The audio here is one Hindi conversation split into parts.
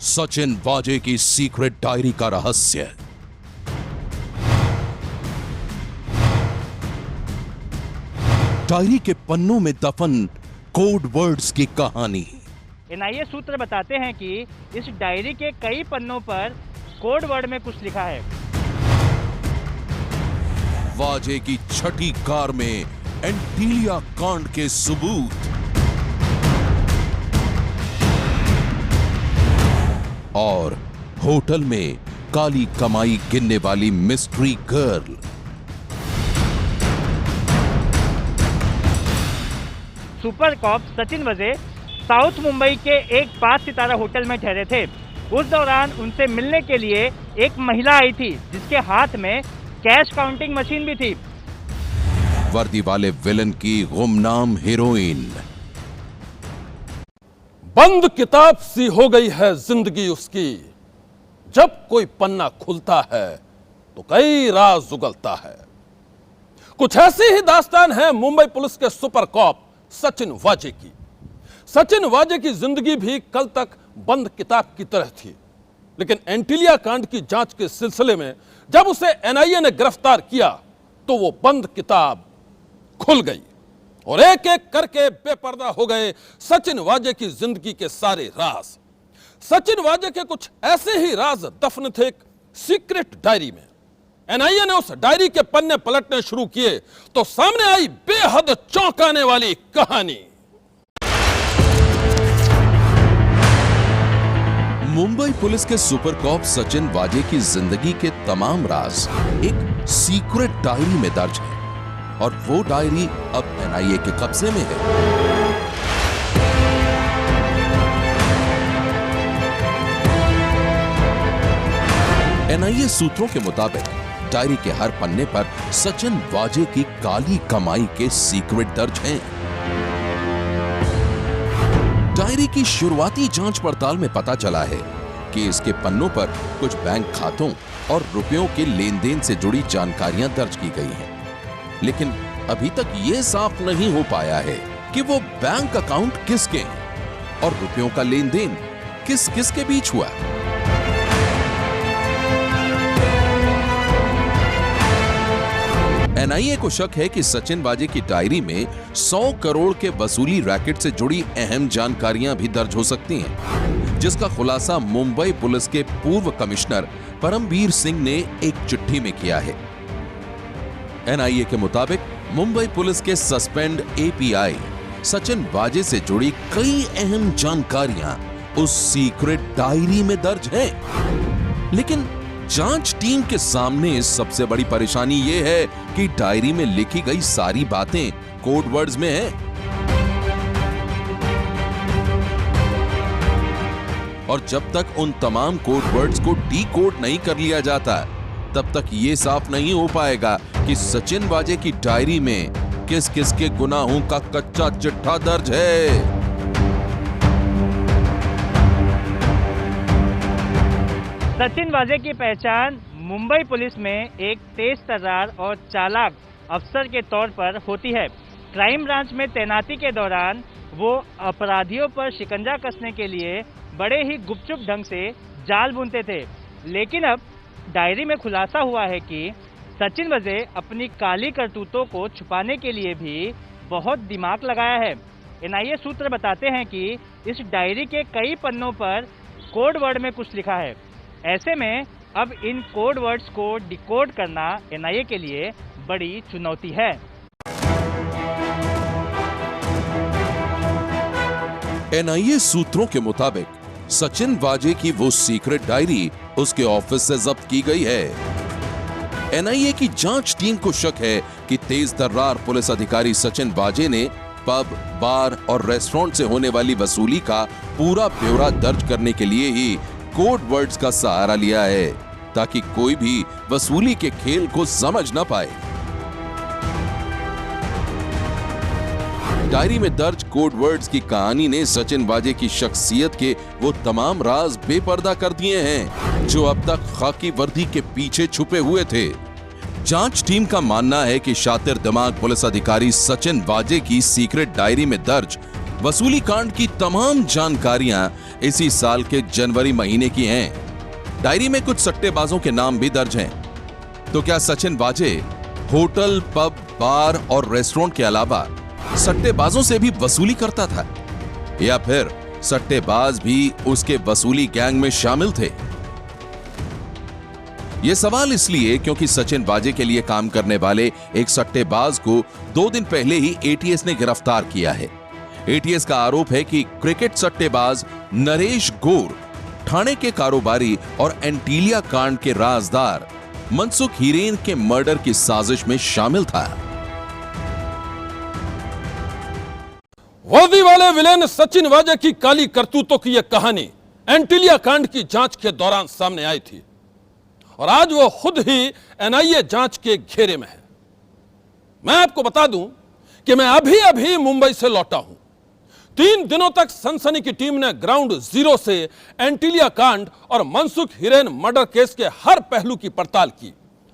सचिन वाजे की सीक्रेट डायरी का रहस्य। डायरी के पन्नों में दफन कोड वर्ड्स की कहानी। एनआईए सूत्र बताते हैं कि इस डायरी के कई पन्नों पर कोड वर्ड में कुछ लिखा है। वाजे की छठी कार में एंटीलिया कांड के सबूत और होटल में काली कमाई गिनने वाली mystery girl. Super cop Sachin वाजे साउथ मुंबई के एक 5 सितारा होटल में ठहरे थे। उस दौरान उनसे मिलने के लिए एक महिला आई थी जिसके हाथ में कैश काउंटिंग मशीन भी थी। वर्दी वाले विलन की गुमनाम हीरोइन। बंद किताब सी हो गई है जिंदगी उसकी। जब कोई पन्ना खुलता है तो कई राज उगलता है। कुछ ऐसी ही दास्तान है मुंबई पुलिस के सुपर कॉप सचिन वाजे की। सचिन वाजे की जिंदगी भी कल तक बंद किताब की तरह थी, लेकिन एंटीलिया कांड की जांच के सिलसिले में जब उसे एनआईए ने गिरफ्तार किया तो वो बंद किताब खुल गई और एक एक करके बेपर्दा हो गए सचिन वाजे की जिंदगी के सारे राज। सचिन वाजे के कुछ ऐसे ही राज दफन थे एक सीक्रेट डायरी में। एनआईए ने उस डायरी के पन्ने पलटने शुरू किए तो सामने आई बेहद चौंकाने वाली कहानी। मुंबई पुलिस के सुपर कॉप सचिन वाजे की जिंदगी के तमाम राज एक सीक्रेट डायरी में दर्ज है और वो डायरी अब एनआईए के कब्जे में है। एनआईए सूत्रों के मुताबिक डायरी के हर पन्ने पर सचिन वाजे की काली कमाई के सीक्रेट दर्ज हैं। डायरी की शुरुआती जांच पड़ताल में पता चला है कि इसके पन्नों पर कुछ बैंक खातों और रुपयों के लेन देन से जुड़ी जानकारियां दर्ज की गई हैं। लेकिन अभी तक यह साफ नहीं हो पाया है कि वो बैंक अकाउंट किसके हैं और रुपयों का लेन देन किस किस के बीच हुआ। एनआईए को शक है कि सचिन वाजे की डायरी में 100 करोड़ के वसूली रैकेट से जुड़ी अहम जानकारियां भी दर्ज हो सकती हैं, जिसका खुलासा मुंबई पुलिस के पूर्व कमिश्नर परमबीर सिंह ने एक चिट्ठी में किया है। एनआईए के मुताबिक मुंबई पुलिस के सस्पेंड एपीआई सचिन वाजे से जुड़ी कई अहम जानकारियां उस सीक्रेट डायरी में दर्ज हैं। लेकिन जांच टीम के सामने सबसे बड़ी परेशानी यह है कि डायरी में लिखी गई सारी बातें कोड वर्ड्स में हैं। और जब तक उन तमाम कोड वर्ड्स को डीकोड नहीं कर लिया जाता तब तक यह साफ नहीं हो पाएगा कि सचिन वाजे की डायरी में किस किस के गुनाहों का कच्चा चिट्ठा दर्ज है। सचिन वाजे की पहचान मुंबई पुलिस में एक तेज तर्रार और चालाक अफसर के तौर पर होती है। क्राइम ब्रांच में तैनाती के दौरान वो अपराधियों पर शिकंजा कसने के लिए बड़े ही गुपचुप ढंग से जाल बुनते थे। लेकिन अब डायरी में खुलासा हुआ है कि सचिन वाजे अपनी काली करतूतों को छुपाने के लिए भी बहुत दिमाग लगाया है। एनआईए सूत्र बताते हैं कि इस डायरी के कई पन्नों पर कोड वर्ड में कुछ लिखा है। ऐसे में अब इन कोड वर्ड्स को डिकोड करना एनआईए के लिए बड़ी चुनौती है। एनआईए सूत्रों के मुताबिक सचिन वाजे की वो सीक्रेट डायरी उसके ऑफिस से जब्त की गई है। एनआईए की जांच टीम को शक है कि तेज तर्रार पुलिस अधिकारी सचिन वाजे ने पब, बार और रेस्टोरेंट से होने वाली वसूली का पूरा ब्यौरा दर्ज करने के लिए ही कोड वर्ड्स का सहारा लिया है, ताकि कोई भी वसूली के खेल को समझ न पाए। डायरी में दर्ज कोड वर्ड्स की कहानी ने सचिन वाजे की शख्सियत के वो तमाम राज बेपर्दा कर दिए हैं जो अब तक खाकी वर्दी के पीछे छुपे हुए थे। जांच टीम का मानना है कि शातिर दिमाग पुलिस अधिकारी सचिन वाजे की सीक्रेट डायरी में दर्ज वसूली कांड की तमाम जानकारियां इसी साल के जनवरी महीने की हैं। डायरी में कुछ सट्टेबाजों के नाम भी दर्ज हैं। तो क्या सचिन वाजे होटल, पब, बार और रेस्टोरेंट के अलावा सट्टेबाजों से भी वसूली करता था, या फिर सट्टेबाज भी उसके वसूली गैंग में शामिल थे? यह सवाल इसलिए क्योंकि सचिन वाजे के लिए काम करने वाले एक सट्टेबाज को 2 दिन पहले ही एटीएस ने गिरफ्तार किया है। एटीएस का आरोप है कि क्रिकेट सट्टेबाज नरेश गोर ठाणे के कारोबारी और एंटीलिया कांड के राजदार मनसुख हिरेन के मर्डर की साजिश में शामिल था। वर्दी वाले विलेन सचिन वाजे की काली करतूतों की यह कहानी एंटीलिया कांड की जांच के दौरान सामने आई थी और आज वो खुद ही एनआईए जांच के घेरे में है। मैं आपको बता दूं कि मैं अभी अभी मुंबई से लौटा हूं। 3 दिनों तक सनसनी की टीम ने ग्राउंड जीरो से एंटीलिया कांड और मनसुख हिरेन मर्डर केस के हर पहलू की पड़ताल की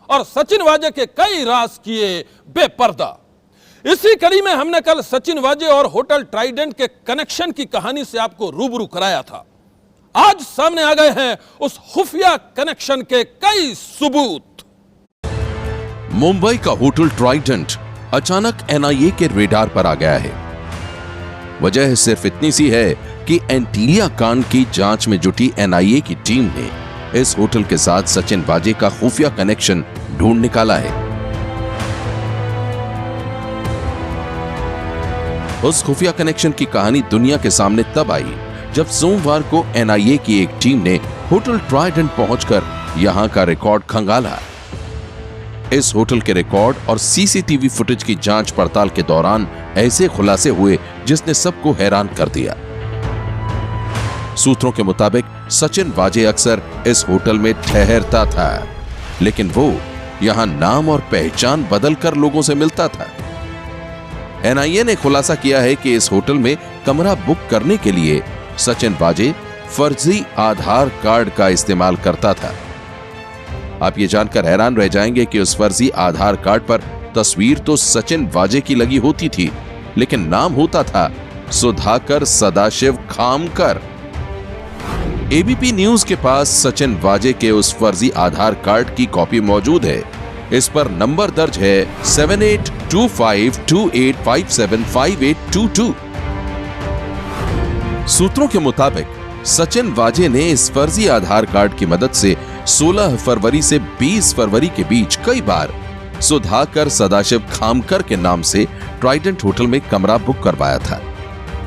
और सचिन वाजे के कई राज किए बेपर्दा। इसी कड़ी में हमने कल सचिन वाजे और होटल ट्राइडेंट के कनेक्शन की कहानी से आपको रूबरू कराया था। आज सामने आ गए हैं उस खुफिया कनेक्शन के कई सबूत। मुंबई का होटल ट्राइडेंट अचानक एनआईए के रेडार पर आ गया है। वजह सिर्फ इतनी सी है कि एंटीलिया कांड की जांच में जुटी एनआईए की टीम ने इस होटल के साथ सचिन वाजे का खुफिया कनेक्शन ढूंढ निकाला है। उस खुफिया कनेक्शन की कहानी दुनिया के सामने तब आई जब सोमवार को एनआईए की एक टीम ने होटल ट्राइडेंट पहुंचकर यहां का रिकॉर्ड खंगाला। इस होटल के रिकॉर्ड और सीसीटीवी फुटेज की जांच पड़ताल के दौरान ऐसे खुलासे हुए जिसने सबको हैरान कर दिया। सूत्रों के मुताबिक सचिन वाजे अक्सर इस होटल में ठहरता था, लेकिन वो यहां नाम और पहचान बदलकर लोगों से मिलता था। एनआईए ने खुलासा किया है कि इस होटल में कमरा बुक करने के लिए सचिन वाजे फर्जी आधार कार्ड का इस्तेमाल करता था। आप ये जानकर हैरान रह जाएंगे कि उस फर्जी आधार कार्ड पर तस्वीर तो सचिन वाजे की लगी होती थी, लेकिन नाम होता था सुधाकर सदाशिव खामकर। एबीपी न्यूज के पास सचिन वाजे के उस फर्जी आधार कार्ड की कॉपी मौजूद है। इस पर नंबर दर्ज है 782528575822। सूत्रों के मुताबिक सचिन वाजे ने इस फर्जी आधार कार्ड की मदद से 16 फरवरी से 20 फरवरी के बीच कई बार सुधाकर सदाशिव खामकर के नाम से ट्राइडेंट होटल में कमरा बुक करवाया था।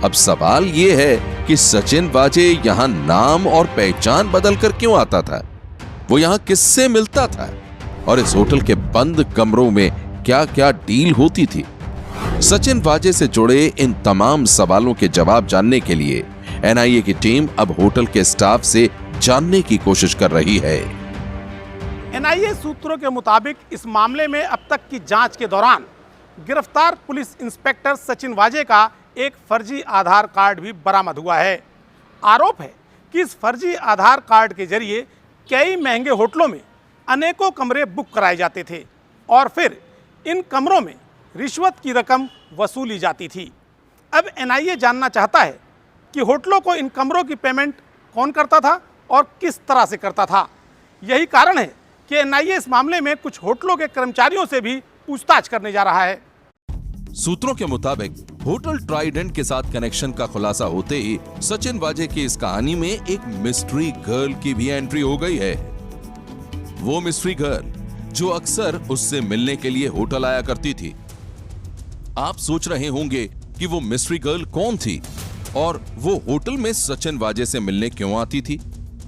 अब सवाल यह है कि सचिन वाजे यहां नाम और पहचान बदलकर क्यों आता था? वो यहां किससे मिलता था? और इस होटल के बंद कमरों में क्या क्या डील होती थी? सचिन वाजे से जुड़े इन तमाम सवालों के जवाब जानने के लिए एनआईए की टीम अब होटल के स्टाफ से जानने की कोशिश कर रही है। एनआईए सूत्रों के मुताबिक इस मामले में अब तक की जांच के दौरान गिरफ्तार पुलिस इंस्पेक्टर सचिन वाजे का एक फर्जी आधार कार्ड भी बरामद हुआ है। आरोप है कि इस फर्जी आधार कार्ड के जरिए कई महंगे होटलों में अनेकों कमरे बुक कराए जाते थे और फिर इन कमरों में रिश्वत की रकम वसूली जाती थी। अब एनआईए जानना चाहता है कि होटलों को इन कमरों की पेमेंट कौन करता था और किस तरह से करता था। यही कारण है कि एनआईए इस मामले में कुछ होटलों के कर्मचारियों से भी पूछताछ करने जा रहा है। सूत्रों के मुताबिक होटल ट्राइडेंट के साथ कनेक्शन का खुलासा होते ही सचिन वाजे की इस कहानी में एक मिस्ट्री गर्ल की भी एंट्री हो गई है। वो मिस्ट्री गर्ल जो अक्सर उससे मिलने के लिए होटल आया करती थी। आप सोच रहे होंगे कि वो मिस्ट्री गर्ल कौन थी और वो होटल में सचिन वाजे से मिलने क्यों आती थी?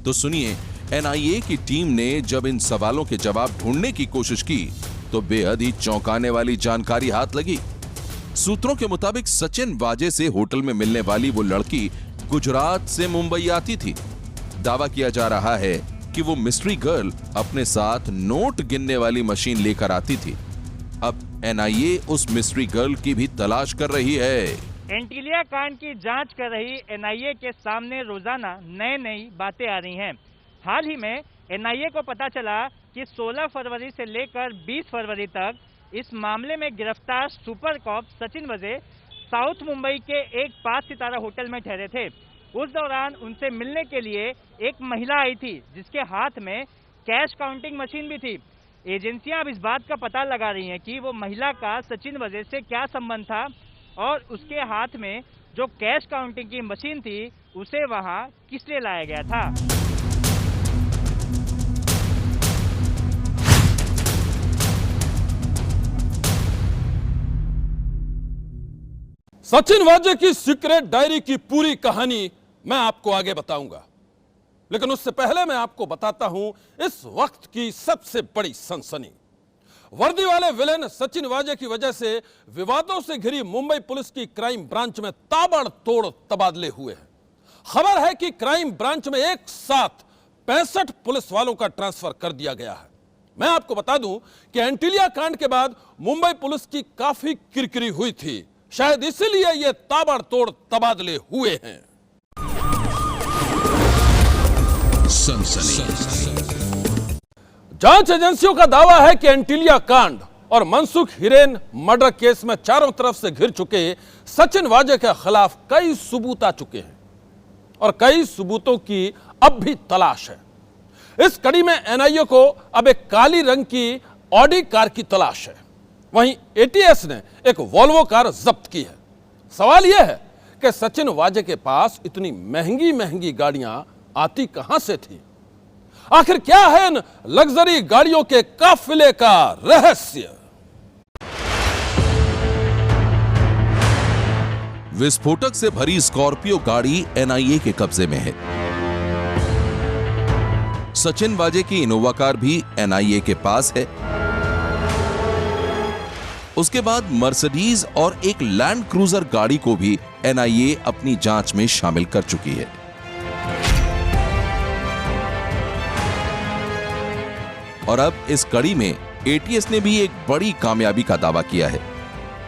तो सुनिए, एनआईए की टीम ने जब इन सवालों के जवाब ढूंढने की कोशिश की तो बेहद ही चौंकाने वाली जानकारी हाथ लगी। सूत्रों के मुताबिक सचिन वाजे से होटल में मिलने वाली वो लड़की गुजरात से मुंबई आती थी। दावा किया जा रहा है कि वो मिस्ट्री गर्ल अपने साथ नोट गिनने वाली मशीन लेकर आती थी। अब एनआईए उस मिस्ट्री गर्ल की भी तलाश कर रही है। एंटीलिया कांड की जांच कर रही एनआईए के सामने रोजाना नई बातें आ रही हैं। हाल ही में एनआईए को पता चला कि 16 फरवरी से लेकर 20 फरवरी तक इस मामले में गिरफ्तार सुपर कॉप सचिन वाजे साउथ मुंबई के एक 5 सितारा होटल में ठहरे थे। उस दौरान उनसे मिलने के लिए एक महिला आई थी जिसके हाथ में कैश काउंटिंग मशीन भी थी। एजेंसियां अब इस बात का पता लगा रही हैं कि वो महिला का सचिन वाजे से क्या संबंध था और उसके हाथ में जो कैश काउंटिंग की मशीन थी उसे वहां किस लिए लाया गया था। सचिन वाजे की सीक्रेट डायरी की पूरी कहानी मैं आपको आगे बताऊंगा, लेकिन उससे पहले मैं आपको बताता हूं इस वक्त की सबसे बड़ी सनसनी। वर्दी वाले विलेन सचिन वाजे की वजह से विवादों से घिरी मुंबई पुलिस की क्राइम ब्रांच में ताबड़तोड़ तबादले हुए हैं। खबर है कि क्राइम ब्रांच में एक साथ 65 पुलिस वालों का ट्रांसफर कर दिया गया है। मैं आपको बता दूं कि एंटीलिया कांड के बाद मुंबई पुलिस की काफी किरकिरी हुई थी, शायद इसीलिए ये ताबड़तोड़ तबादले हुए हैं। जांच एजेंसियों का दावा है कि एंटीलिया कांड और मनसुख हिरेन मर्डर केस में चारों तरफ से घिर चुके सचिन वाजे के खिलाफ कई सबूत आ चुके हैं और कई सबूतों की अब भी तलाश है। इस कड़ी में एनआईए को अब एक काली रंग की ऑडी कार की तलाश है। वहीं एटीएस ने एक वोल्वो कार जब्त की है। सवाल यह है कि सचिन वाजे के पास इतनी महंगी महंगी गाड़ियां आती कहां से थी? आखिर क्या है इन लग्जरी गाड़ियों के काफिले का रहस्य? विस्फोटक से भरी स्कॉर्पियो गाड़ी एनआईए के कब्जे में है। सचिन वाजे की इनोवा कार भी एनआईए के पास है। उसके बाद मर्सिडीज और एक लैंड क्रूजर गाड़ी को भी एनआईए अपनी जांच में शामिल कर चुकी है। और अब इस कड़ी में एटीएस ने भी एक बड़ी कामयाबी का दावा किया है।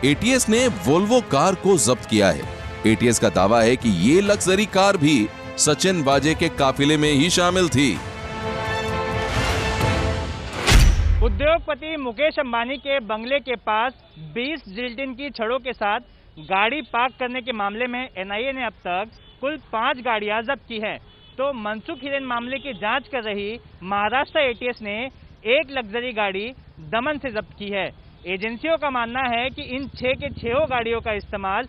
एटीएस ने वोल्वो कार को जब्त किया है। एटीएस का दावा है कि ये लग्जरी कार भी सचिन वाजे के काफिले में ही शामिल थी। उद्योगपति मुकेश अंबानी के बंगले के पास 20 जिलेटिन की छड़ों के साथ गाड़ी पार्क करने के मामले में एनआईए ने अब तक कुल 5 गाड़ियां जब्त की हैं। तो मनसुख हिरेन मामले की जांच कर रही महाराष्ट्र एटीएस ने एक लग्जरी गाड़ी दमन से जब्त की है। एजेंसियों का मानना है कि इन 6 के 6 गाड़ियों का इस्तेमाल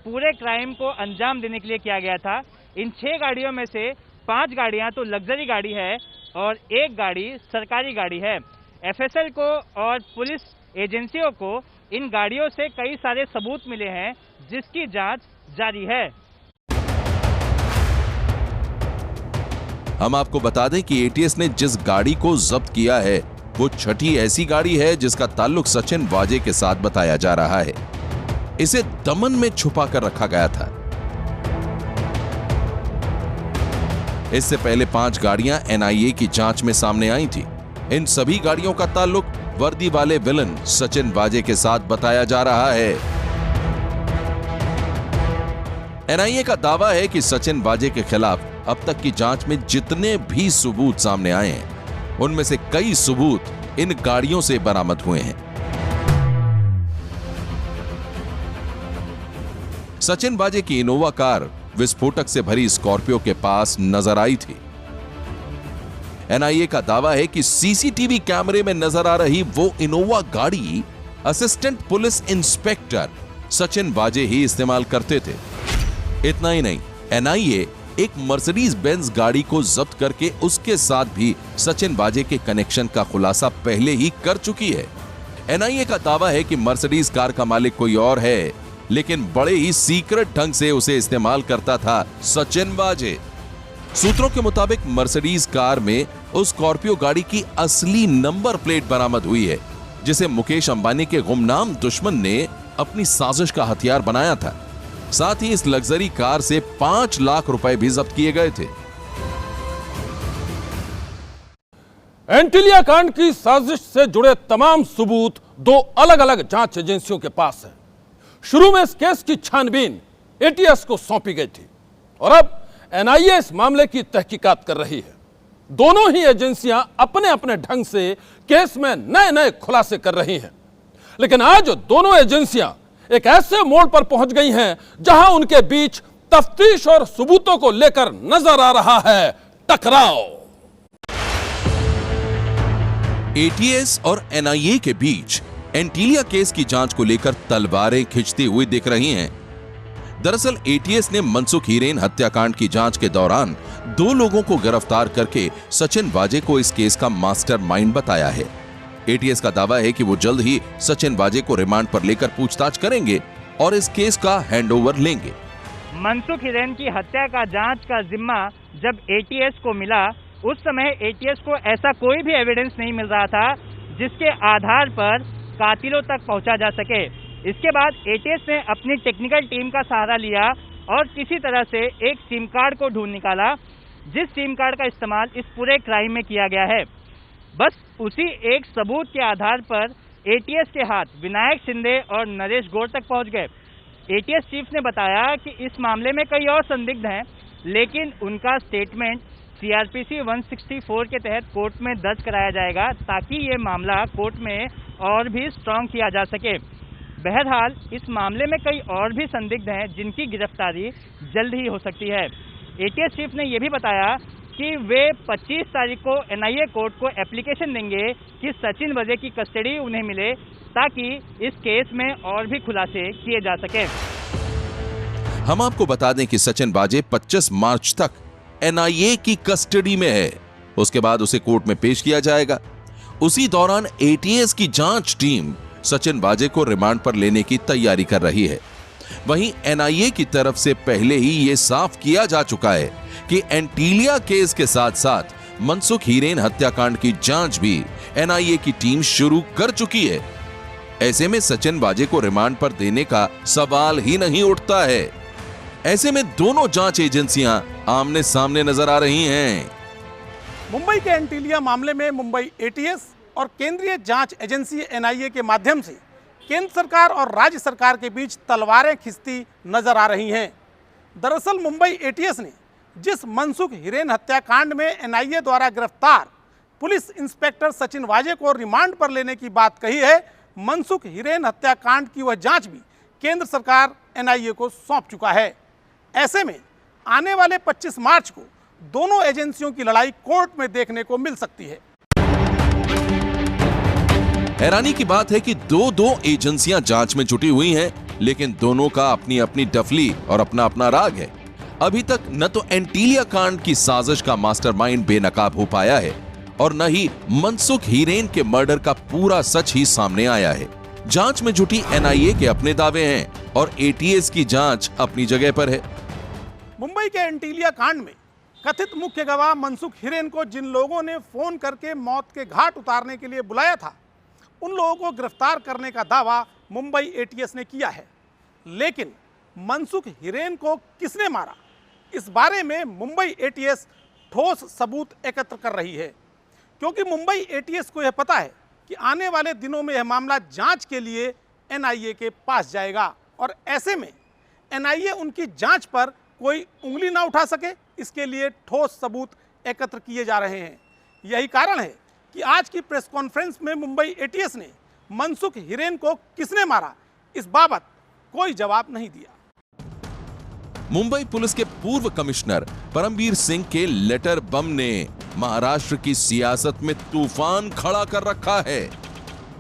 पूरे क्राइम को अंजाम देने के लिए किया गया था। इन 6 गाड़ियों में से 5 गाड़ियां तो लग्जरी गाड़ी है और एक गाड़ी सरकारी गाड़ी है। एफएसएल को और पुलिस एजेंसियों को इन गाड़ियों से कई सारे सबूत मिले हैं जिसकी जांच जारी है। हम आपको बता दें कि एटीएस ने जिस गाड़ी को जब्त किया है वो छठी ऐसी गाड़ी है जिसका ताल्लुक सचिन वाजे के साथ बताया जा रहा है। इसे दमन में छुपा कर रखा गया था। इससे पहले 5 गाड़ियां एनआईए की जांच में सामने आई थी। इन सभी गाड़ियों का ताल्लुक वर्दी वाले विलन सचिन वाजे के साथ बताया जा रहा है। एनआईए का दावा है कि सचिन वाजे के खिलाफ अब तक की जांच में जितने भी सबूत सामने आए हैं उनमें से कई सबूत इन गाड़ियों से बरामद हुए हैं। सचिन वाजे की इनोवा कार विस्फोटक से भरी स्कॉर्पियो के पास नजर आई थी। एनआईए का दावा है कि सीसीटीवी कैमरे में नजर आ रही वो इनोवा गाड़ी असिस्टेंट पुलिस इंस्पेक्टर सचिन वाजे ही इस्तेमाल करते थे। इतना ही नहीं, एनआईए एक मर्सिडीज बेंज गाड़ी को जब्त करके उसके साथ भी सचिन वाजे के कनेक्शन का खुलासा पहले ही कर चुकी है। एनआईए का दावा है कि मर्सिडीज कार का मालिक कोई और है, लेकिन बड़े ही सीक्रेट ढंग से उसे इस्तेमाल करता था सचिन वाजे। सूत्रों के मुताबिक मर्सिडीज कार में उस स्कॉर्पियो गाड़ी की असली नंबर प्लेट बरामद हुई है जिसे मुकेश अंबानी के गुमनाम दुश्मन ने अपनी साजिश का हथियार बनाया था। साथ ही इस लग्जरी कार से 5 लाख रुपए भी जब्त किए गए थे। एंटीलिया कांड की साजिश से जुड़े तमाम सबूत 2 अलग अलग जांच एजेंसियों के पास है। शुरू में इस केस की छानबीन एटीएस को सौंपी गई थी और अब एनआईए इस मामले की तहकीकात कर रही है। दोनों ही एजेंसियां अपने अपने ढंग से केस में नए नए खुलासे कर रही हैं, लेकिन आज दोनों एजेंसियां एक ऐसे मोड़ पर पहुंच गई हैं जहां उनके बीच तफ्तीश और सबूतों को लेकर नजर आ रहा है टकराव। एटीएस और एनआईए के बीच एंटीलिया केस की जांच को लेकर तलवारें खिंचती हुई दिख रही हैं। दरअसल एटीएस ने मनसुख हीरेन हत्याकांड की जांच के दौरान 2 लोगों को गिरफ्तार करके सचिन वाजे को इस केस का मास्टरमाइंड बताया है। एटीएस का दावा है कि वो जल्द ही सचिन वाजे को रिमांड पर लेकर पूछताछ करेंगे और इस केस का हैंडओवर लेंगे। मनसुख हीरेन की हत्या का जांच का जिम्मा जब एटीएस को मिला, उस समय एटीएस को ऐसा कोई भी एविडेंस नहीं मिल रहा था जिसके आधार पर कातिलों तक पहुंचा जा सके। इसके बाद एटीएस ने अपनी टेक्निकल टीम का सहारा लिया और किसी तरह से एक सिम कार्ड को ढूंढ निकाला, जिस सिम कार्ड का इस्तेमाल इस पूरे क्राइम में किया गया है। बस उसी एक सबूत के आधार पर एटीएस के हाथ विनायक शिंदे और नरेश गौर तक पहुंच गए। एटीएस चीफ ने बताया कि इस मामले में कई और संदिग्ध हैं, लेकिन उनका स्टेटमेंट सीआरपीसी 164 के तहत कोर्ट में दर्ज कराया जाएगा ताकि ये मामला कोर्ट में और भी स्ट्रांग किया जा सके। बहरहाल इस मामले में कई और भी संदिग्ध हैं जिनकी गिरफ्तारी जल्द ही हो सकती है। एटीएस चीफ ने यह भी बताया कि वे 25 तारीख को एनआईए कोर्ट को एप्लीकेशन देंगे कि सचिन वाजे की कस्टडी उन्हें मिले ताकि इस केस में और भी खुलासे किए जा सके। हम आपको बता दें कि सचिन वाजे 25 मार्च तक एनआईए की कस्टडी में है। उसके बाद उसे कोर्ट में पेश किया जाएगा। उसी दौरान एटीएस की जांच टीम सचिन वाजे को रिमांड पर लेने की तैयारी कर रही है। वहीं एनआईए की तरफ से पहले ही यह साफ किया जा चुका है कि एंटीलिया केस के साथ साथ मनसुख हीरेन हत्याकांड की जांच भी एनआईए की टीम शुरू कर चुकी है। ऐसे में सचिन वाजे को रिमांड पर देने का सवाल ही नहीं उठता है। ऐसे में दोनों जांच एजेंसियां आमने सामने नजर आ रही हैं। मुंबई के एंटीलिया मामले में मुंबई एटीएस और केंद्रीय जांच एजेंसी एनआईए के माध्यम से केंद्र सरकार और राज्य सरकार के बीच तलवारें खिंचती नजर आ रही हैं। दरअसल मुंबई एटीएस ने जिस मनसुख हीरेन हत्याकांड में एनआईए द्वारा गिरफ्तार पुलिस इंस्पेक्टर सचिन वाजे को रिमांड पर लेने की बात कही है, मनसुख हीरेन हत्याकांड की वह जांच भी केंद्र सरकार एनआईए को सौंप चुका है। ऐसे में आने वाले 25 मार्च को दोनों एजेंसियों की लड़ाई कोर्ट में देखने को मिल सकती है। हैरानी की बात है कि दो एजेंसियां जांच में जुटी हुई हैं, लेकिन दोनों का अपनी अपनी डफली और अपना अपना राग है। अभी तक न तो एंटीलिया कांड की साजिश का मास्टरमाइंड बेनकाब हो पाया है और न ही मनसुख हीरेन के मर्डर का पूरा सच ही सामने आया है। जांच में जुटी एनआईए के अपने दावे हैं और एटीएस की जांच अपनी जगह पर है। मुंबई के एंटीलिया कांड में कथित मुख्य गवाह मनसुख हीरेन को जिन लोगों ने फोन करके मौत के घाट उतारने के लिए बुलाया था, उन लोगों को गिरफ्तार करने का दावा मुंबई एटीएस ने किया है। लेकिन मनसुख हीरेन को किसने मारा, इस बारे में मुंबई एटीएस ठोस सबूत एकत्र कर रही है, क्योंकि मुंबई एटीएस को यह पता है कि आने वाले दिनों में यह मामला जांच के लिए एनआईए के पास जाएगा और ऐसे में एनआईए उनकी जांच पर कोई उंगली ना उठा सके, इसके लिए ठोस सबूत एकत्र किए जा रहे हैं। यही कारण है कि आज की प्रेस कॉन्फ्रेंस में मुंबई एटीएस ने मनसुख हीरेन को किसने मारा, इस बाबत कोई जवाब नहीं दिया। मुंबई पुलिस के पूर्व कमिश्नर परमबीर सिंह के लेटर बम ने महाराष्ट्र की सियासत में तूफान खड़ा कर रखा है।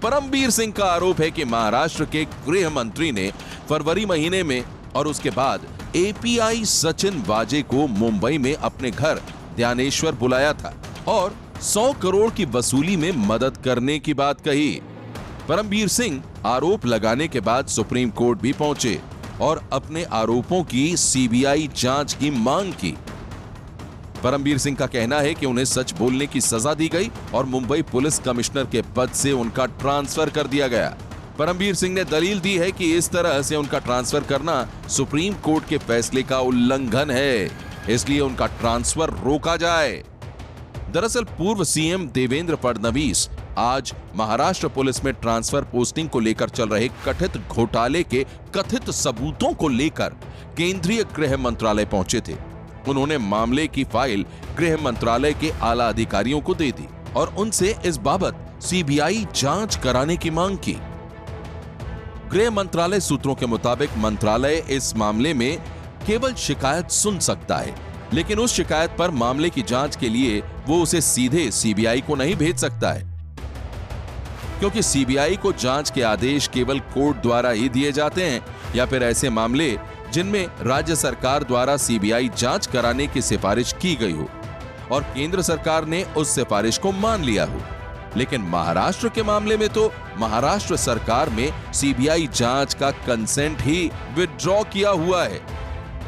परमबीर सिंह का आरोप है कि महाराष्ट्र के गृह मंत्री ने फरवरी महीने में और उसके बाद एपीआई सचिन वाजे को मुंबई में अपने घर ध्यानेश्वर बुलाया था और 100 करोड़ की वसूली में मदद करने की बात कही। परमबीर सिंह आरोप लगाने के बाद सुप्रीम कोर्ट भी पहुंचे और अपने आरोपों की सीबीआई जांच की मांग की। परमबीर सिंह का कहना है कि उन्हें सच बोलने की सजा दी गई और मुंबई पुलिस कमिश्नर के पद से उनका ट्रांसफर कर दिया गया। परमबीर सिंह ने दलील दी है कि इस तरह से उनका ट्रांसफर करना सुप्रीम कोर्ट के फैसले का उल्लंघन है, इसलिए उनका ट्रांसफर रोका जाए। दरअसल पूर्व सीएम देवेंद्र फडणवीस आज महाराष्ट्र पुलिस में ट्रांसफर पोस्टिंग को लेकर चल रहे कथित घोटाले के कथित सबूतों को लेकर केंद्रीय गृह मंत्रालय पहुंचे थे। उन्होंने मामले की फाइल गृह मंत्रालय के आला अधिकारियों को दे दी और उनसे इस बाबत सीबीआई जांच कराने की मांग की। गृह मंत्रालय सूत्रों के मुताबिक मंत्रालय इस मामले में केवल शिकायत सुन सकता है, लेकिन उस शिकायत पर मामले की जांच के लिए वो उसे सीधे सीबीआई को नहीं भेज सकता है, क्योंकि सीबीआई को जांच के आदेश केवल कोर्ट द्वारा ही दिए जाते हैं या फिर ऐसे मामले जिनमें राज्य सरकार द्वारा सीबीआई जांच कराने की सिफारिश की गई हो और केंद्र सरकार ने उस सिफारिश को मान लिया हो। लेकिन महाराष्ट्र के मामले में तो महाराष्ट्र सरकार में सीबीआई जांच का कंसेंट ही विथड्रॉ किया हुआ है।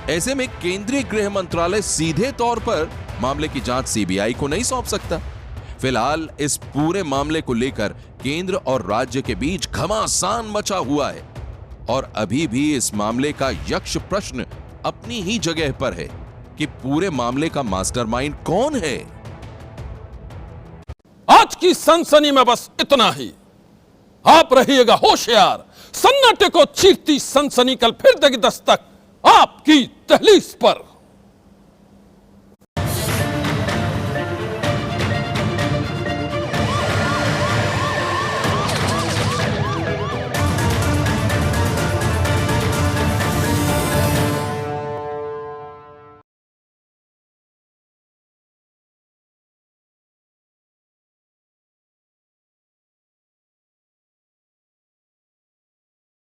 ऐसे में केंद्रीय गृह मंत्रालय सीधे तौर पर मामले की जांच सीबीआई को नहीं सौंप सकता। फिलहाल इस पूरे मामले को लेकर केंद्र और राज्य के बीच घमासान मचा हुआ है और अभी भी इस मामले का यक्ष प्रश्न अपनी ही जगह पर है कि पूरे मामले का मास्टरमाइंड कौन है। आज की सनसनी में बस इतना ही। आप रहिएगा होशियार, सन्नाटे को चीरती सनसनी कल फिर देगी दस्तक आपकी दहलीज पर।